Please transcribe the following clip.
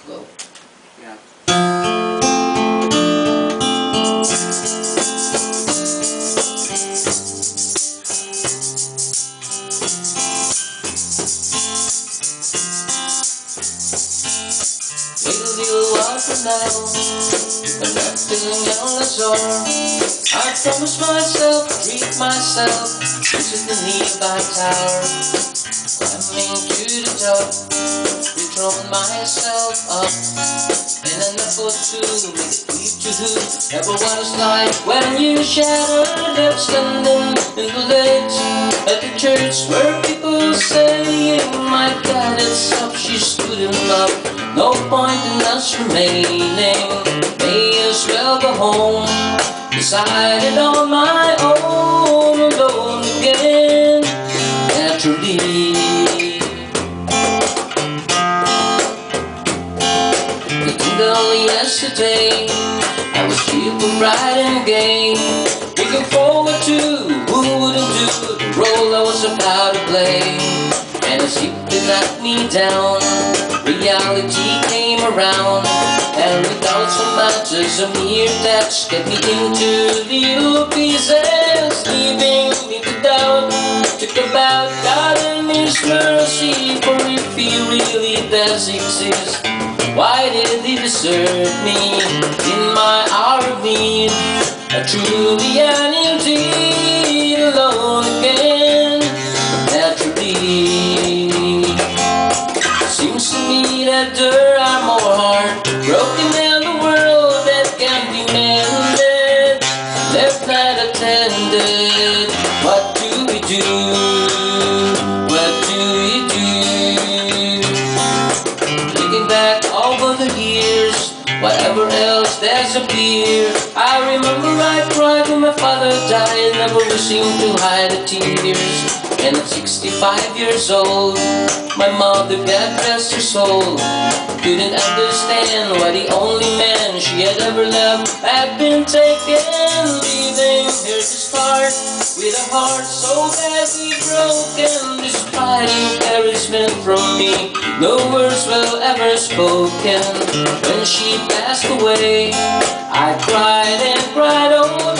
Go. Yeah. Wait a little while from now, I'm not feeling young as sore. I promise myself, treat myself, visit the nearby tower. Climbing to the top, withdrawing myself up, and an apple to make it leap to who. Ever what it's like when you shatter left standing in the ledge at the church where people say, my God, it's up, she's good enough. No point in us remaining, may as well go home. Decided on my own, alone again, naturally. Only yesterday I was cheerful, bright and gay, looking forward to who wouldn't do the role I was about to play. And as if it knocked me down, reality came around, and without so much as a mere touch, get me into little pieces, leaving me to doubt. Took about God and His mercy, for if He really does exist, why did He desert me in my hour of need? I truly and indeed alone again, naturally. Seems to me that there are more heartbroken in the world that can be mended, left not attended. What do we do? What do we do? Looking back over the years, whatever else disappeared. I remember I cried when my father died, never wishing to hide the tears. And at 65 years old, my mother, God rest her soul, couldn't understand why the only man she had ever loved had been taken, leaving her to start with a heart so badly broken. Despite encouragement from me, no words were ever spoken. When she passed away, I cried and cried, oh